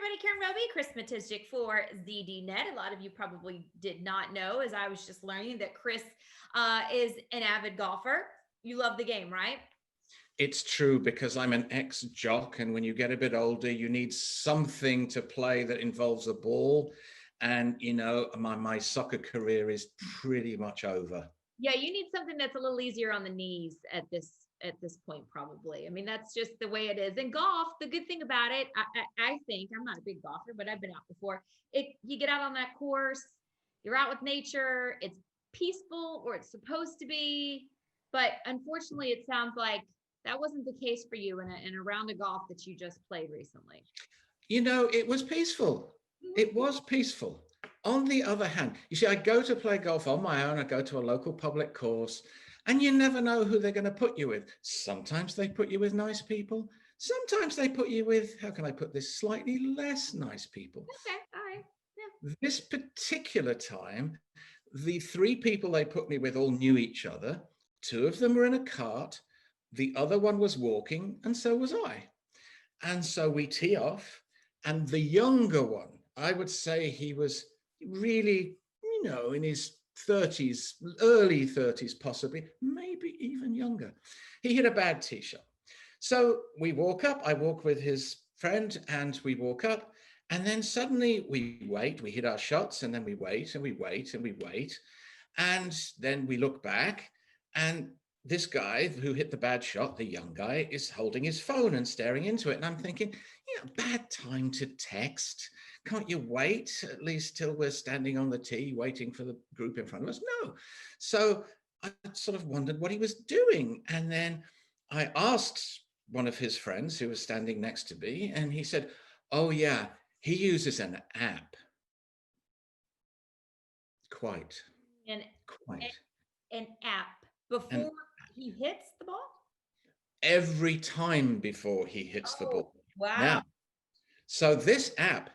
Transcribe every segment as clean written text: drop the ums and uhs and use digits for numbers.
everybody, Karen Roby, Chris Matistic for ZDNet. A lot of you probably did not know, as I was just learning, that Chris is an avid golfer. You love the game, right? It's true, because I'm an ex-jock, and when you get a bit older, you need something to play that involves a ball. And, you know, my soccer career is pretty much over. Yeah, you need something that's a little easier on the knees at this point, probably. I mean, that's just the way it is. And golf, the good thing about it, I think, I'm not a big golfer, but I've been out before. You get out on that course, you're out with nature, it's peaceful, or it's supposed to be. But unfortunately, it sounds like that wasn't the case for you in a round of golf that you just played recently. You know, it was peaceful. It was peaceful. On the other hand, you see, I go to play golf on my own. I go to a local public course, and you never know who they're going to put you with. Sometimes they put you with nice people. Sometimes they put you with, how can I put this, slightly less nice people. Okay, all right. Yeah. This particular time, the three people they put me with all knew each other. Two of them were in a cart. The other one was walking, and so was I. And so we tee off, and the younger one, I would say he was really, you know, in his 30s, early 30s, possibly, maybe even younger. He hit a bad tee shot. So we walk up, I walk with his friend, and we walk up, and then suddenly we wait, we hit our shots, and then we wait, and we wait, and we wait. And then we look back, and this guy who hit the bad shot, the young guy, is holding his phone and staring into it. And I'm thinking, yeah, bad time to text. Can't you wait at least till we're standing on the tee waiting for the group in front of us? No. So I sort of wondered what he was doing. And then I asked one of his friends who was standing next to me, and he said, oh yeah, he uses an app. Quite. And Quite. an app before he hits the ball? Every time before he hits the ball. Wow. Now, so this app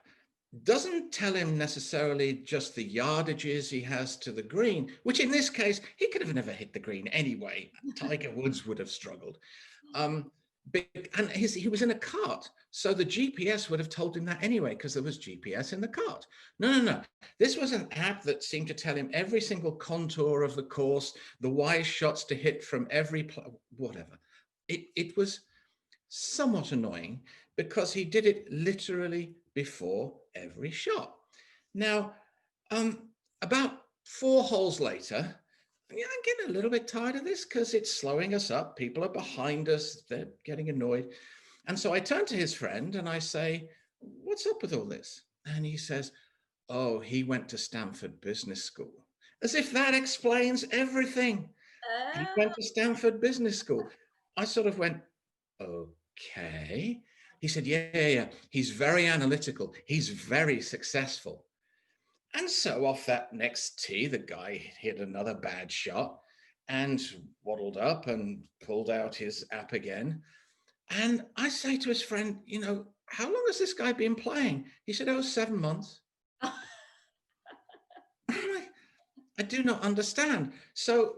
doesn't tell him necessarily just the yardages he has to the green, which in this case, he could have never hit the green anyway. Tiger Woods would have struggled. And he was in a cart, so the GPS would have told him that anyway, because there was GPS in the cart. No. This was an app that seemed to tell him every single contour of the course, the wise shots to hit from every whatever. It was somewhat annoying because he did it literally before every shot. Now, about 4 holes later, yeah, I'm getting a little bit tired of this because it's slowing us up. People are behind us. They're getting annoyed. And so I turn to his friend and I say, what's up with all this? And he says, oh, he went to Stanford Business School. As if that explains everything. He went to Stanford Business School. I sort of went, okay. He said, yeah. He's very analytical. He's very successful. And so off that next tee, the guy hit another bad shot and waddled up and pulled out his app again. And I say to his friend, you know, how long has this guy been playing? He said, oh, 7 months. I do not understand. So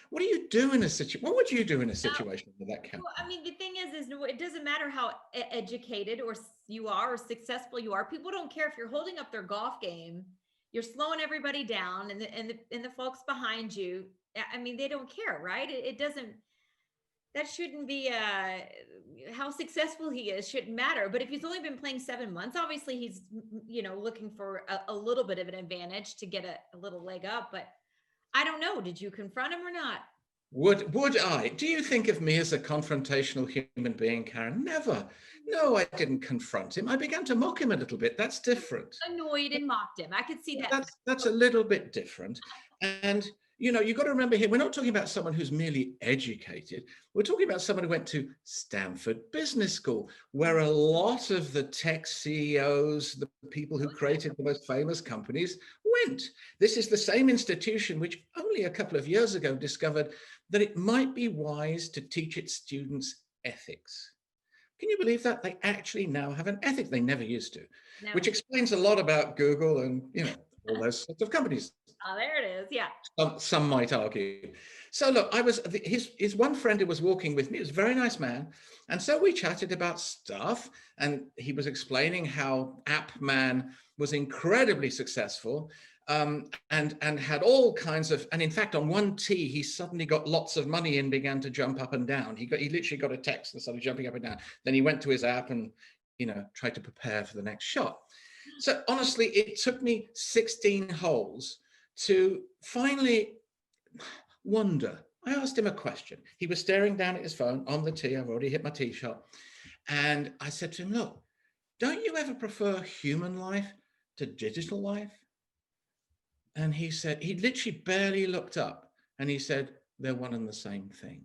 what do you do in a situation? What would you do in a situation with that kind? Well, I mean, the thing is it doesn't matter how educated or you are or successful you are. People don't care if you're holding up their golf game. You're slowing everybody down, and the folks behind you. I mean, they don't care, right? It doesn't. That shouldn't be how successful he is shouldn't matter. But if he's only been playing 7 months, obviously he's looking for a little bit of an advantage to get a little leg up. But I don't know. Did you confront him or not? Would I? Do you think of me as a confrontational human being, Karen? Never. No, I didn't confront him. I began to mock him a little bit. That's different. Annoyed and mocked him. I could see that. That's a little bit different. And, you know, you've got to remember here, we're not talking about someone who's merely educated. We're talking about someone who went to Stanford Business School, where a lot of the tech CEOs, the people who created the most famous companies went. This is the same institution which only a couple of years ago discovered that it might be wise to teach its students ethics. Can you believe that? They actually now have an ethic they never used to, which explains a lot about Google and, you know, all those sorts of companies. Oh, there it is. Yeah. Some might argue. So look, I was his one friend who was walking with me. He was a very nice man, and so we chatted about stuff. And he was explaining how App Man was incredibly successful, and had all kinds of. And in fact, on one tee, he suddenly got lots of money and began to jump up and down. He literally got a text and started jumping up and down. Then he went to his app and tried to prepare for the next shot. So honestly, it took me 16 holes to finally wonder. I asked him a question. He was staring down at his phone on the tee. I've already hit my tee shot. And I said to him, look, don't you ever prefer human life to digital life? And he said, he literally barely looked up and he said, they're one and the same thing.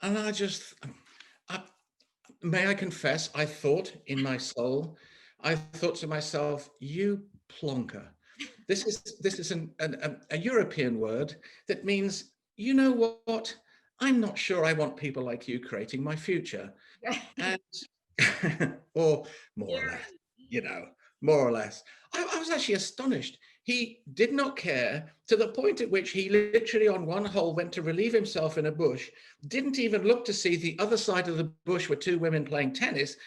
And may I confess, I thought in my soul, I thought to myself, you plonker. This is a European word that means, you know what? I'm not sure I want people like you creating my future. And or more or less, more or less. I was actually astonished. He did not care, to the point at which he literally on one hole went to relieve himself in a bush, didn't even look to see the other side of the bush were two women playing tennis,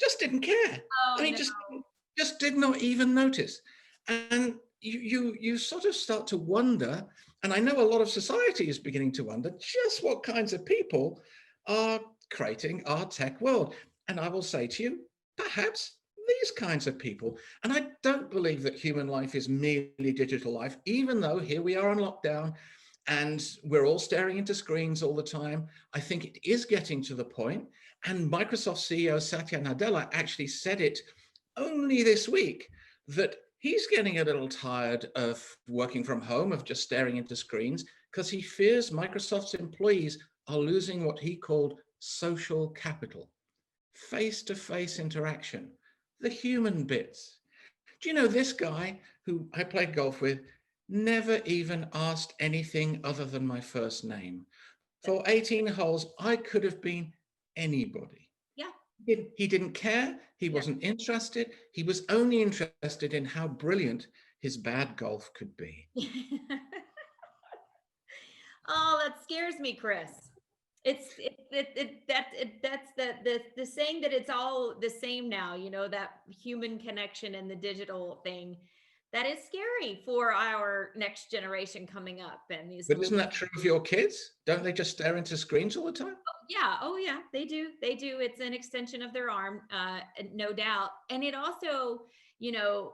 just didn't care. Oh, I mean, no. just did not even notice. And you sort of start to wonder, and I know a lot of society is beginning to wonder just what kinds of people are creating our tech world. And I will say to you, perhaps these kinds of people. And I don't believe that human life is merely digital life, even though here we are on lockdown and we're all staring into screens all the time. I think it is getting to the point, and Microsoft CEO Satya Nadella actually said it only this week, that he's getting a little tired of working from home, of just staring into screens, because he fears Microsoft's employees are losing what he called social capital, face-to-face interaction, the human bits. Do you know, this guy who I played golf with never even asked anything other than my first name. For 18 holes, I could have been anybody. Yeah. He didn't care. He wasn't interested. He was only interested in how brilliant his bad golf could be. Oh, that scares me, Chris. That's the saying that it's all the same now, that human connection and the digital thing. That is scary for our next generation coming up. And these But isn't that true of your kids? Don't they just stare into screens all the time? Yeah. Oh, yeah. They do. They do. It's an extension of their arm, no doubt. And it also,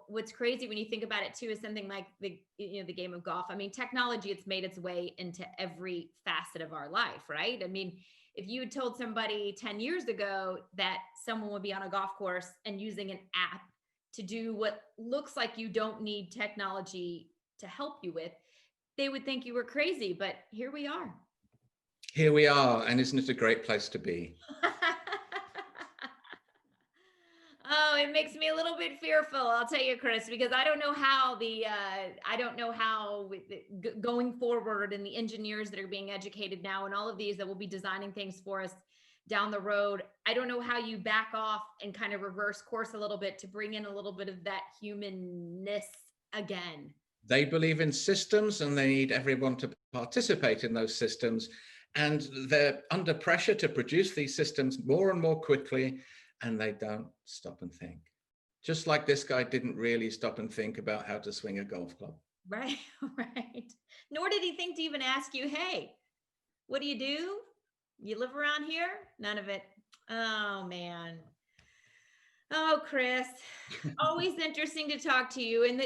what's crazy when you think about it too, is something like the game of golf. I mean, technology, it's made its way into every facet of our life, right? I mean, if you had told somebody 10 years ago that someone would be on a golf course and using an app to do what looks like you don't need technology to help you with, they would think you were crazy. But here we are. Here we are, and isn't it a great place to be? Oh, it makes me a little bit fearful, I'll tell you, Chris, because I don't know how going forward, and the engineers that are being educated now and all of these that will be designing things for us down the road, I don't know how you back off and kind of reverse course a little bit to bring in a little bit of that humanness again. They believe in systems and they need everyone to participate in those systems. And they're under pressure to produce these systems more and more quickly, and they don't stop and think. Just like this guy didn't really stop and think about how to swing a golf club. Right, right. Nor did he think to even ask you, hey, what do? You live around here? None of it. Oh, man. Oh, Chris, always interesting to talk to you. And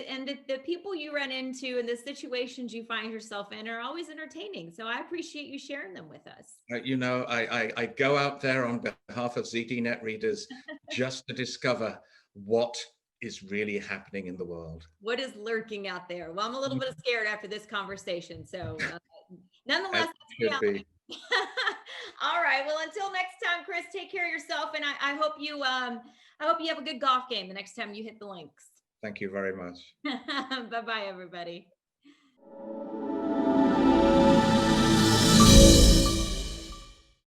the people you run into and the situations you find yourself in are always entertaining. So I appreciate you sharing them with us. I go out there on behalf of ZDNet readers just to discover what is really happening in the world. What is lurking out there? Well, I'm a little bit scared after this conversation. So nonetheless, all right. Well, until next time, Chris, take care of yourself. And I hope you have a good golf game the next time you hit the links. Thank you very much. Bye-bye, everybody.